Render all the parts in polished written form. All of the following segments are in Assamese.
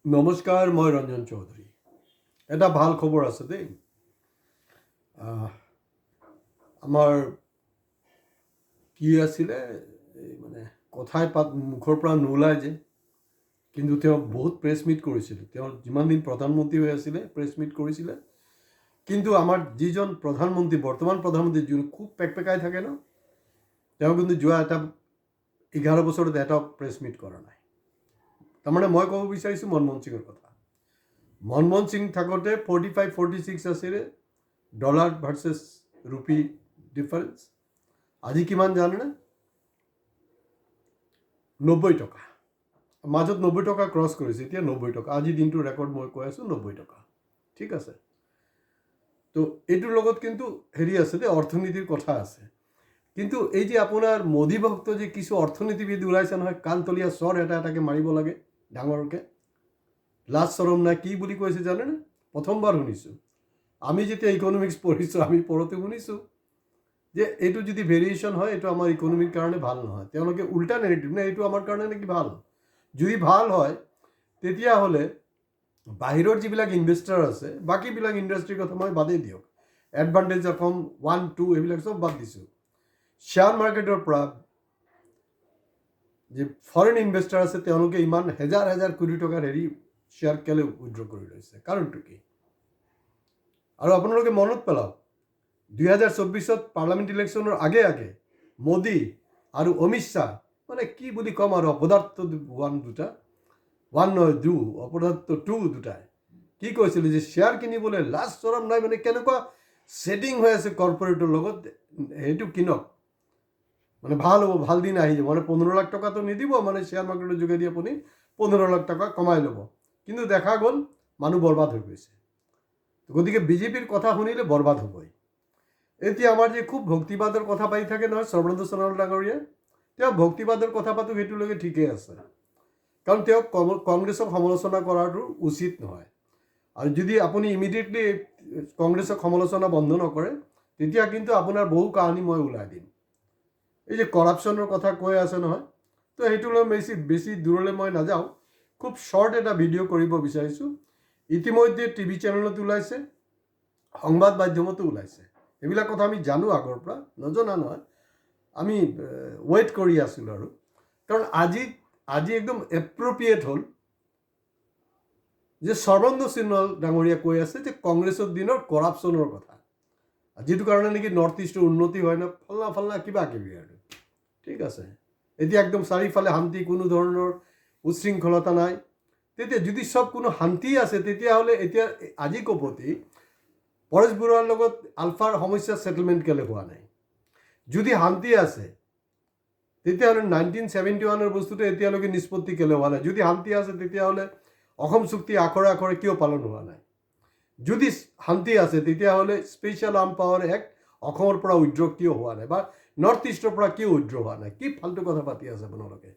নমস্কাৰ, মই ৰঞ্জন চৌধুৰী। এটা ভাল খবৰ আছে দেই। আমাৰ কি আছিলে মানে কথাই মুখৰ পৰা নোলায় যে, কিন্তু তেওঁ বহুত প্ৰেছ মিট কৰিছিলে। তেওঁ যিমান দিন প্ৰধানমন্ত্ৰী হৈ আছিলে প্ৰেছ মিট কৰিছিলে। কিন্তু আমাৰ যিজন প্ৰধানমন্ত্ৰী, বৰ্তমান প্ৰধানমন্ত্ৰী, যোন খুব পেকপেকাই থাকে ন, তেওঁ কিন্তু যোৱা 11 বছৰত এটা প্ৰেছ মিট কৰা নাই। তাৰমানে মই ক'ব বিচাৰিছোঁ মনমোহন সিঙৰ কথা। মনমোহন সিং থাকোঁতে 45-46 আছিলে ডলাৰ ভাৰ্চেছ ৰুপি ডিফাৰেঞ্চ। আজি কিমান জানেনে? 90 টকা। মাজত 90 টকা ক্ৰছ কৰিছে, এতিয়া 90 টকা। আজি দিনটোৰ ৰেকৰ্ড মই কৈ আছোঁ 90 টকা। ঠিক আছে, তো এইটোৰ লগত কিন্তু আছে দেই, অৰ্থনীতিৰ কথা আছে। কিন্তু এই যে আপোনাৰ মোদী ভক্ত যে কিছু অৰ্থনীতিবিদ ওলাইছে নহয়, কাণতলীয়া স্বৰ এটাকে মাৰিব লাগে ডাঙৰকৈ। লাজ চৰম নাই কি বুলি কৈছে জানেনে? প্ৰথমবাৰ শুনিছোঁ। আমি যেতিয়া ইকনমিক্স পঢ়িছোঁ, আমি পঢ়োঁতে শুনিছোঁ যে এইটো যদি ভেৰিয়েশ্যন হয়, এইটো আমাৰ ইকনমিৰ কাৰণে ভাল নহয়। তেওঁলোকে উল্টা নেগেটিভ নে এইটো আমাৰ কাৰণে নেকি ভাল? যদি ভাল হয় তেতিয়াহ'লে বাহিৰৰ যিবিলাক ইনভেষ্টাৰ আছে, বাকীবিলাক ইণ্ডাষ্ট্ৰীৰ কথা মই বাদেই দিয়ক, এডভান্টেজ অসম 1, 2 এইবিলাক চব বাদ দিছোঁ। শ্বেয়াৰ মাৰ্কেটৰ পৰা যে ফৰেন ইনভেষ্টাৰ আছে, তেওঁলোকে ইমান হেজাৰ হেজাৰ কোটি টকাৰ শ্বেয়াৰ কেলে উইথড্ৰ কৰি লৈছে? কাৰণটো কি? আৰু আপোনালোকে মনত পেলাওক, 2024 পাৰ্লামেণ্ট ইলেকশ্যনৰ আগে আগে মোদী আৰু অমিত শ্বাহ, মানে কি বুলি ক'ম আৰু, অপদাৰ্থ অপদাৰ্থ দুটাই কি কৈছিলে যে শ্বেয়াৰ কিনিবলৈ লাজ চৰম নাই, মানে কেনেকুৱা ছেটিং হৈ আছে কৰ্পৰেটৰ লগত, সেইটো কিনক, মানে ভাল হ'ব, ভাল দিন আহি যাব। মানে 15 লাখ টকাটো নিদিব, মানে শ্বেয়াৰ মাৰ্কেটৰ যোগেদি আপুনি 15 লাখ টকা কমাই ল'ব। কিন্তু দেখা গ'ল মানুহ বৰবাদ হৈ গৈছে। গতিকে বিজেপিৰ কথা শুনিলে বৰবাদ হ'বই। এতিয়া আমাৰ যে খুব ভক্তিবাদৰ কথা পাতি থাকে নহয় সৰ্বানন্দ সোণোৱাল ডাঙৰীয়াই, তেওঁ ভক্তিবাদৰ কথা পাতো সেইটোলৈকে ঠিকেই আছে, কাৰণ তেওঁক কংগ্ৰেছক সমালোচনা কৰাটো উচিত নহয়। আৰু যদি আপুনি ইমিডিয়েটলি কংগ্ৰেছক সমালোচনা বন্ধ নকৰে, তেতিয়া কিন্তু আপোনাৰ বহু কাহিনী মই ওলাই দিম। এই যে কৰাপশ্যনৰ কথা কৈ আছে নহয়, তো সেইটোলৈ বেছি দূৰলৈ মই নাযাওঁ। খুব শ্বৰ্ট এটা ভিডিঅ' কৰিব বিচাৰিছোঁ। ইতিমধ্যে টিভি চেনেলত ওলাইছে, সংবাদ মাধ্যমতো ওলাইছে। এইবিলাক কথা আমি জানো আগৰ পৰা, নজনা নহয়, আমি ৱেইট কৰি আছিলোঁ। আৰু কাৰণ আজি একদম এপ্ৰপ্ৰিয়েট হ'ল যে সৰ্বানন্দ সোণোৱাল ডাঙৰীয়া কৈ আছে যে কংগ্ৰেছৰ দিনৰ কৰাপশ্যনৰ কথা, যিটো কাৰণে নেকি নৰ্থ ইষ্টৰ উন্নতি হয় না, ফালনা কিবা কিবি আৰু। ঠিক আছে, এতিয়া একদম চাৰিওফালে শান্তি, কোনো ধৰণৰ উচ্ছৃংখলতা নাই। তেতিয়া যদি চব কোনো শান্তি আছে, তেতিয়াহ'লে এতিয়া আজি কপতি পৰেশ বৰুৱাৰ লগত আলফাৰ সমস্যা ছেটেলমেণ্ট কেলে হোৱা নাই? যদি শান্তি আছে তেতিয়াহ'লে 1971 বস্তুটো এতিয়ালৈকে নিষ্পত্তি কেলে হোৱা নাই? যদি শান্তি আছে তেতিয়াহ'লে অসম চুক্তি আখৰে আখৰে কিয় পালন হোৱা নাই? যদি শান্তি আছে তেতিয়াহ'লে স্পেচিয়েল আৰ্ম পাৱাৰ এক্ট অসমৰ পৰা উইথড্ৰ কিয় হোৱা নাই, বা নৰ্থ ইষ্টৰ পৰা কিয় উইথড্ৰ হোৱা নাই? কি ফাল্টু কথা পাতি আছে আপোনালোকে?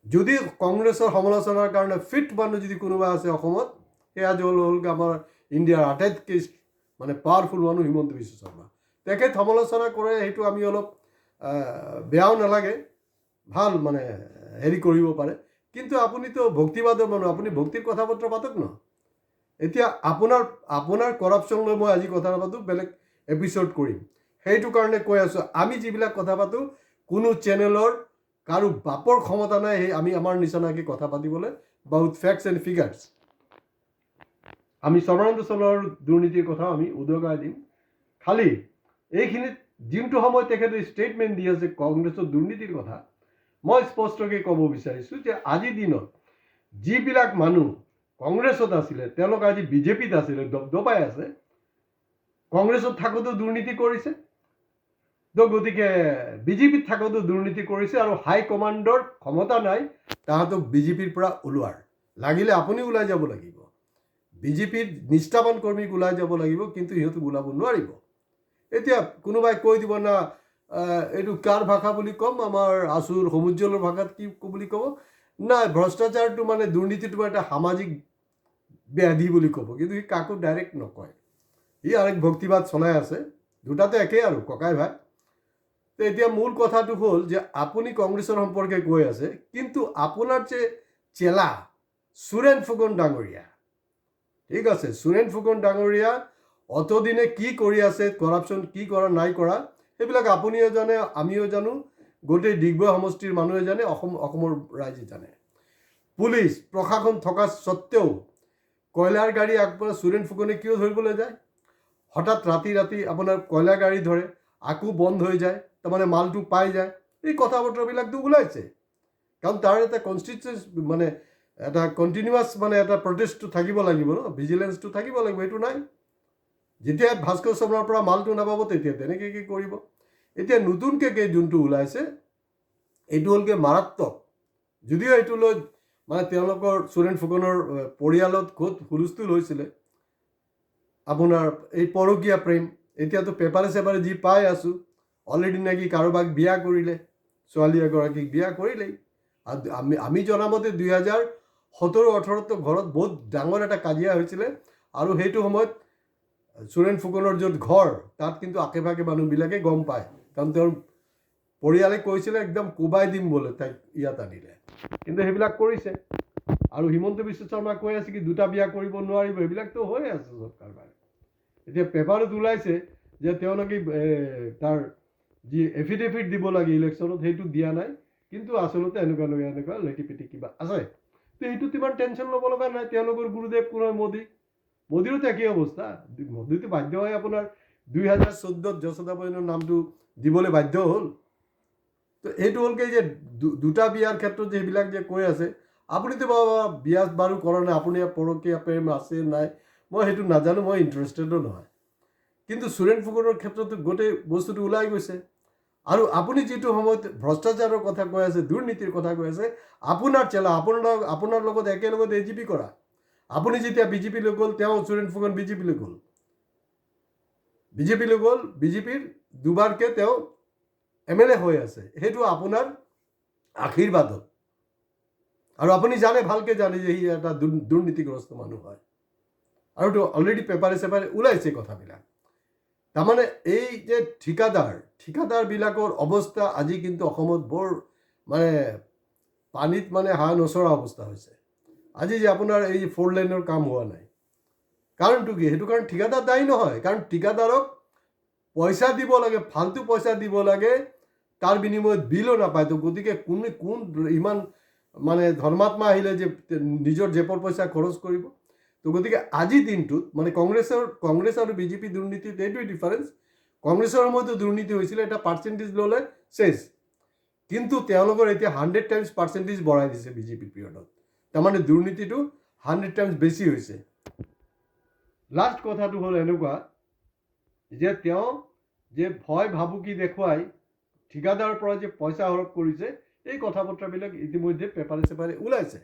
যদি কংগ্ৰেছৰ সমালোচনাৰ কাৰণে ফিট মানুহ যদি কোনোবা আছে অসমত, সেয়া হ'ল আমাৰ ইণ্ডিয়াৰ আটাইতকৈ মানে পাৱাৰফুল মানুহ হিমন্ত বিশ্ব শৰ্মা। তেখেত সমালোচনা কৰে, সেইটো আমি অলপ বেয়াও নালাগে, ভাল মানে কৰিব পাৰে। কিন্তু আপুনিতো ভক্তিবাদৰ মানুহ, আপুনি ভক্তিৰ কথা বতৰা পাতক ন। এতিয়া আপোনাৰ কৰাপশ্যন লৈ মই আজি কথা নাপাতোঁ, বেলেগ এপিছ'ড কৰিম। সেইটো কাৰণে কৈ আছোঁ, আমি যিবিলাক কথা পাতোঁ, কোনো চেনেলৰ কাৰো বাপৰ ক্ষমতা নাই সেই আমি আমাৰ নিচিনাকৈ কথা পাতিবলৈ, বা উইথ ফেক্টছ এণ্ড ফিগাৰ্ছ। আমি সৰ্বানন্দ সোণোৱালৰ দুৰ্নীতিৰ কথা আমি উদগাই দিম। খালি এইখিনিত যোনটো সময় তেখেতে ষ্টেটমেণ্ট দি আছে কংগ্ৰেছৰ দুৰ্নীতিৰ কথা, মই স্পষ্টকৈ ক'ব বিচাৰিছোঁ যে আজিৰ দিনত যিবিলাক মানুহ কংগ্ৰেছত আছিলে, তেওঁলোক আজি বিজেপিত আছিলে, দবাই আছে। কংগ্ৰেছত থাকোঁতেও দুৰ্নীতি কৰিছে, তো গতিকে বিজেপিত থাকোঁতেও দুৰ্নীতি কৰিছে, আৰু হাই কমাণ্ডৰ ক্ষমতা নাই তাহাঁতক বিজেপিৰ পৰা ওলোৱাৰ। লাগিলে আপুনি ওলাই যাব লাগিব, বিজেপিৰ নিষ্ঠাবান কৰ্মীক ওলাই যাব লাগিব, কিন্তু সিহঁতক ওলাব নোৱাৰিব। এতিয়া কোনোবাই কৈ দিব না, এইটো কাৰ ভাষা বুলি ক'ম, আমাৰ আচুৰ সমুজ্জ্বলৰ ভাষাত কি বুলি ক'ব, নাই ভ্ৰষ্টাচাৰটো মানে দুৰ্নীতিটো এটা সামাজিক ব্যাধি বুলি ক'ব, কিন্তু সি কাকো ডাইৰেক্ট নকয়। সি আৰেক ভক্তিবাদ চলাই আছে, দুটাতে একেই আৰু ককাই ভাই। তো এতিয়া মূল কথাটো হ'ল যে আপুনি কংগ্ৰেছৰ সম্পৰ্কে কৈ আছে, কিন্তু আপোনাৰ যে চেলা সুৰেণ ফুকন ডাঙৰীয়া, ঠিক আছে, সুৰেণ ফুকন ডাঙৰীয়া অতদিনে কি কৰি আছে, কৰাপশ্যন কি কৰা নাই কৰা, সেইবিলাক আপুনিও জানে, আমিও জানো, গোটেই ডিগবৈ সমষ্টিৰ মানুহে জানে, অসমৰ ৰাইজে জানে। পুলিচ প্ৰশাসন থকা স্বত্বেও কয়লাৰ গাড়ী আগবঢ়া সুৰেণ ফুকনে কিয় ধৰিবলৈ যায়? হঠাৎ ৰাতি আপোনাৰ কয়লাৰ গাড়ী ধৰে, আকৌ বন্ধ হৈ যায়, তাৰমানে মালটো পাই যায়, এই কথা বতৰাবিলাকতো ওলাইছে। কাৰণ তাৰ এটা কনষ্টিটুৱেঞ্চ মানে এটা কণ্টিনিউৱাছ মানে এটা প্ৰটেষ্টটো থাকিব লাগিব ন, ভিজিলেঞ্চটো থাকিব লাগিব, সেইটো নাই। যেতিয়া ভাস্কৰ শৰ্মাৰ পৰা মালটো নাপাব তেতিয়া তেনেকৈ কি কৰিব? এতিয়া নতুনকৈ যোনটো ওলাইছে এইটো হ'লগৈ মাৰাত্মক। যদিও এইটো লৈ মানে তেওঁলোকৰ সুৰেণ ফুকনৰ পৰিয়ালত ক'ত হুলস্থুল হৈছিলে, আপোনাৰ এই পৰকীয়া প্ৰেম, এতিয়াতো পেপাৰে চেপাৰে যি পাই আছোঁ, অলৰেডি নাকি কাৰোবাক বিয়া কৰিলে, ছোৱালী এগৰাকীক বিয়া কৰিলেই। আৰু আমি জনামতে 2017-18 ঘৰত বহুত ডাঙৰ এটা কাজিয়া হৈছিলে, আৰু সেইটো সময়ত সুৰেণ ফুকনৰ য'ত ঘৰ তাত কিন্তু আশে পাশে মানুহবিলাকে গম পায়, কাৰণ তেওঁৰ পৰিয়ালে কৈছিলে একদম কোবাই দিম বোলে তাইক ইয়াত আনিলে, কিন্তু সেইবিলাক কৰিছে। আৰু হিমন্ত বিশ্ব শৰ্মা কৈ আছে কি 2টা বিয়া কৰিব নোৱাৰিব, সেইবিলাকতো হৈয়ে আছে চব কাৰবাৰ। এতিয়া পেপাৰত ওলাইছে যে তেওঁলোকে তাৰ যি এফিডেভিট দিব লাগে ইলেকশ্যনত সেইটো দিয়া নাই, কিন্তু আচলতে এনেকুৱা লেটিপেটি কিবা আছে। তো সেইটোত ইমান টেনশ্যন ল'ব লগা নাই। তেওঁলোকৰ গুৰুদেৱ কোন হয়? মোদীৰো একেই অৱস্থা। মোদীটো বাধ্য হয় আপোনাৰ 2014 যশোদা বয়নৰ নামটো দিবলৈ বাধ্য হ'ল। তো এইটো হ'লগৈ যে 2টা বিয়াৰ ক্ষেত্ৰত যে সেইবিলাক যে কৈ আছে, আপুনিতো বিয়া বাৰু কৰা নাই, আপুনি পৰকীয়া প্ৰেম আছে নাই মই সেইটো নাজানো, মই ইণ্টাৰেষ্টেডো নহয়। কিন্তু সুৰেণ ফুকনৰ ক্ষেত্ৰতো গোটেই বস্তুটো ওলাই গৈছে। আৰু আপুনি যিটো সময়ত ভ্ৰষ্টাচাৰৰ কথা কৈ আছে, দুৰ্নীতিৰ কথা কৈ আছে, আপোনাৰ চেলা আপোনাৰ লগত একেলগত AGP কৰা। আপুনি যেতিয়া বিজেপিলৈ গ'ল, তেওঁ সুৰেণ ফুকন বিজেপিলৈ গ'ল, বিজেপিৰ 2বাৰকৈ তেওঁ MLA হৈ আছে, সেইটো আপোনাৰ আশীৰ্বাদত। আৰু আপুনি জানে, ভালকৈ জানে যে সি এটা দুৰ্নীতিগ্ৰস্ত মানুহ হয়, আৰু তো অলৰেডি পেপাৰে চেপাৰে ওলাইছে কথাবিলাক। তাৰমানে এই যে ঠিকাদাৰবিলাকৰ অৱস্থা আজি কিন্তু অসমত বৰ মানে পানীত মানে হাঁহ নচৰা অৱস্থা হৈছে। আজি যে আপোনাৰ এই 4 লেনৰ কাম হোৱা নাই, কাৰণটো কি? সেইটো কাৰণ ঠিকাদাৰ দায়ী নহয়, কাৰণ ঠিকাদাৰক পইচা দিব লাগে, ফাল্টু পইচা দিব লাগে, তাৰ বিনিময়ত বিলো নাপায়। তো গতিকে কোন ইমান মানে ধৰ্মাত্মা আহিলে যে নিজৰ জেপৰ পইচা খৰচ কৰিব? তো গতিকে আজিৰ দিনটোত মানে কংগ্ৰেছ আৰু বিজেপি দুৰ্নীতিত এইটোৱে ডিফাৰেঞ্চ। কংগ্ৰেছৰ সময়তো দুৰ্নীতি হৈছিলে, এটা পাৰ্চেণ্টেজ ল'লে চেছ, কিন্তু তেওঁলোকৰ এতিয়া 100 টাইমছ পাৰ্চেণ্টেজ বঢ়াই দিছে বিজেপি পিৰিয়ডত। তাৰমানে দুৰ্নীতিটো 100 টাইমছ বেছি হৈছে। লাষ্ট কথাটো হ'ল এনেকুৱা যে তেওঁ যে ভয় ভাবুকি দেখুৱাই ঠিকাদাৰৰ পৰা যে পইচা হৰপ কৰিছে, এই কথা বতৰাবিলাক ইতিমধ্যে পেপাৰে চেপাৰে ওলাইছে।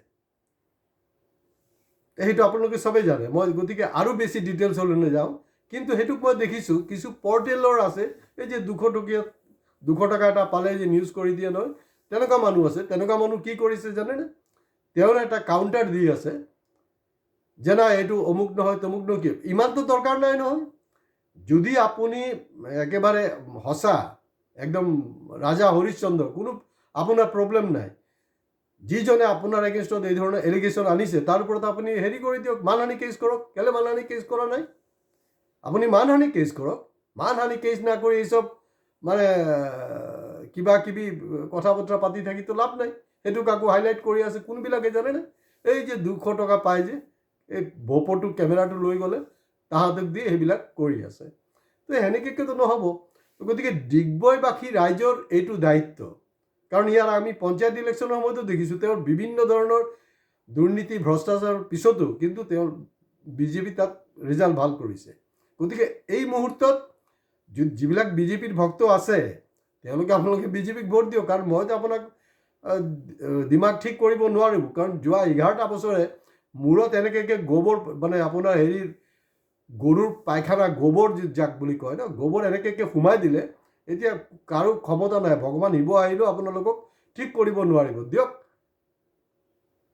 সেইটো আপোনালোকে চবেই জানে, মই গতিকে আৰু বেছি ডিটেইলছলৈ নাযাওঁ। কিন্তু সেইটোক মই দেখিছোঁ কিছু পৰ্টেলৰ আছে, এই যে 200 টকা এটা পালে যে নিউজ কৰি দিয়ে নহয়, তেনেকুৱা মানুহ আছে। তেনেকুৱা মানুহ কি কৰিছে জানেনে? তেওঁৰ এটা কাউণ্টাৰ দি আছে যে না এইটো অমুক নহয় তমুক নহয়। কি ইমানটো দৰকাৰ নাই নহয়। যদি আপুনি একেবাৰে সঁচা একদম ৰাজা হৰিশ্চন্দ্ৰ, কোনো আপোনাৰ প্ৰব্লেম নাই, যিজনে আপোনাৰ এগেইনষ্টত এই ধৰণৰ এলিগেশ্যন আনিছে তাৰ ওপৰত আপুনি হেৰি কৰি দিয়ক, মানহানি কেছ কৰক। কেলৈ মানহানি কেছ কৰা নাই? আপুনি মানহানি কেছ কৰক। মানহানি কেছ নকৰি এইসব মানে কিবা কিবি কথা বতৰা পাতি থাকিতো লাভ নাই। সেইটোক আকৌ হাইলাইট কৰি আছে কোনবিলাকে জানেনে? এই যে 200 টকা পায় যে, এই ভোপৰটো কেমেৰাটো লৈ গ'লে তাহাঁতক দি সেইবিলাক কৰি আছে। তো সেনেকৈতো নহ'ব। গতিকে ডিগবৈবাসী ৰাইজৰ এইটো দায়িত্ব, কাৰণ ইয়াৰ আমি পঞ্চায়ত ইলেকশ্যনৰ সময়তো দেখিছোঁ তেওঁৰ বিভিন্ন ধৰণৰ দুৰ্নীতি ভ্ৰষ্টাচাৰৰ পিছতো কিন্তু তেওঁৰ বিজেপি তাত ৰিজাল্ট ভাল কৰিছে। গতিকে এই মুহূৰ্তত যিবিলাক বিজেপিৰ ভক্ত আছে আপোনালোকে বিজেপিক ভোট দিয়ক। কাৰণ মইতো আপোনাক দিমাগ ঠিক কৰিব নোৱাৰিম, কাৰণ যোৱা 11টা বছৰে মূৰত এনেকৈ গোবৰ মানে আপোনাৰ হেৰিৰ গৰুৰ পায়খানা গোবৰ যাক বুলি কয় ন, গোবৰ এনেকৈ সোমাই দিলে এতিয়া কাৰো ক্ষমতা নাই। ভগৱান শিৱ আহিলেও আপোনালোকক ঠিক কৰিব নোৱাৰিব। দিয়ক,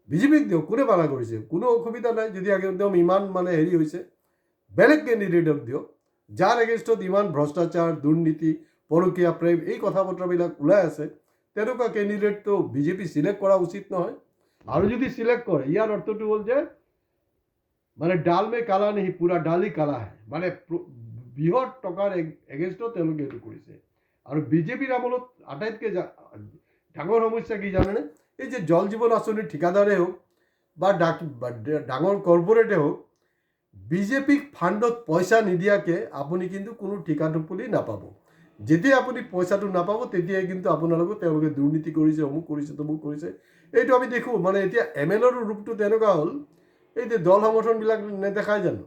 বিজেপিক দিয়ক, কোনে মানা কৰিছে? কোনো অসুবিধা নাই। যদি একদম ইমান মানে হেৰি হৈছে, বেলেগ কেণ্ডিডেটক দিয়ক, যাৰ এগেইনষ্টত ইমান ভ্ৰষ্টাচাৰ, দুৰ্নীতি, পৰকীয়া প্ৰেম এই কথা বতৰাবিলাক ওলাই আছে, তেনেকুৱা কেণ্ডিডেটটো বিজেপি চিলেক্ট কৰা উচিত নহয়। আৰু যদি সিলেক্ট কৰে ইয়াৰ অৰ্থটো হ'ল যে মানে ডাল মে কালা নেহি পুৰা ডালি কালা হে, মানে বৃহৎ টকাৰ এগেইনষ্টত তেওঁলোকে এইটো কৰিছে। আৰু বিজেপিৰ আমলত আটাইতকৈ ডাঙৰ সমস্যা কি জানেনে? এই যে জল জীৱন আঁচনিৰ ঠিকাদাৰে হওক বা ডাঙৰ কৰ্পৰেটে হওক, বিজেপিক ফাণ্ডত পইচা নিদিয়াকৈ আপুনি কিন্তু কোনো ঠিকা টুপলি নাপাব। যেতিয়া আপুনি পইচাটো নাপাব তেতিয়াই কিন্তু আপোনালোকক তেওঁলোকে দুৰ্নীতি কৰিছে, অমুক কৰিছে, তমুক কৰিছে। এইটো আমি দেখোঁ। মানে এতিয়া MLAৰ ৰূপটো তেনেকুৱা হ'ল, এই যে দল সংগঠনবিলাক নেদেখাই জানো?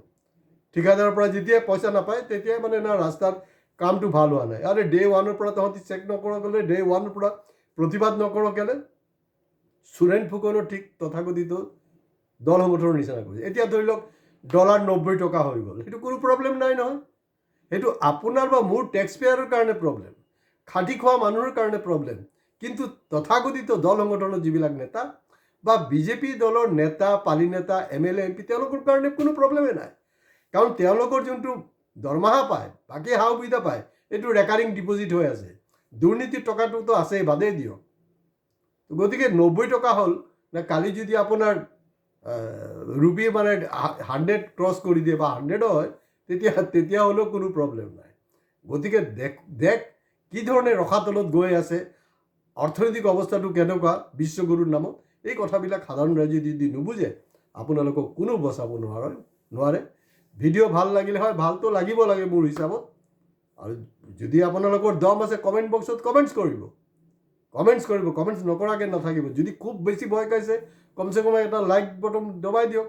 ঠিকাদাৰৰ পৰা যেতিয়াই পইচা নাপায় তেতিয়াই মানে না ৰাস্তাত কামটো ভাল হোৱা নাই। আৰে ডে ওৱানৰ পৰা তহঁতি চেক নকৰ গ'লে, ডে ওৱানৰ পৰা প্ৰতিবাদ নকৰ কেলে? সুৰেন ফুকনৰ ঠিক তথাকথিত দল সংগঠনৰ নিচিনা কৰিছে। এতিয়া ধৰি লওক $90 হৈ গ'ল, সেইটো কোনো প্ৰব্লেম নাই নহয়। সেইটো আপোনাৰ বা মোৰ টেক্স পেয়াৰৰ কাৰণে প্ৰব্লেম, খাটি খোৱা মানুহৰ কাৰণে প্ৰব্লেম। কিন্তু তথাকথিত দল সংগঠনৰ যিবিলাক নেতা বা বিজেপি দলৰ নেতা, পালি নেতা, MLA, MP তেওঁলোকৰ কাৰণে কোনো প্ৰব্লেমেই নাই। কাৰণ তেওঁলোকৰ যোনটো দৰমহা পায়, বাকী সা সুবিধা পায়, এইটো ৰেকাৰিং ডিপজিট হৈ আছে। দুৰ্নীতিৰ টকাটোতো আছেই, বাদেই দিয়ক। গতিকে $90 হ'ল নে, কালি যদি আপোনাৰ ৰুপি মানে 100 ক্ৰছ কৰি দিয়ে বা 100 হয়, তেতিয়া হ'লেও কোনো প্ৰব্লেম নাই। গতিকে দেশ কি ধৰণে ৰসাতলত গৈ আছে, অৰ্থনৈতিক অৱস্থাটো কেনেকুৱা বিশ্বগুৰুৰ নামত, এই কথাবিলাক সাধাৰণ ৰাইজে যদি নুবুজে আপোনালোকক কোনো বচাব নোৱাৰে। ভিডিঅ' ভাল লাগিলে হয়, ভালতো লাগিব লাগে মোৰ হিচাপত। আৰু যদি আপোনালোকৰ দম আছে কমেণ্ট বক্সত কমেণ্টছ কৰিব, কমেণ্টছ নকৰাকৈ নাথাকিব। যদি খুব বেছি ভয় খাইছে কমচে কম এটা লাইক বটন দবাই দিয়ক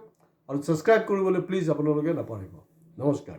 আৰু ছাবস্ক্ৰাইব কৰিবলৈ প্লিজ আপোনালোকে নাপাহৰিব। নমস্কাৰ।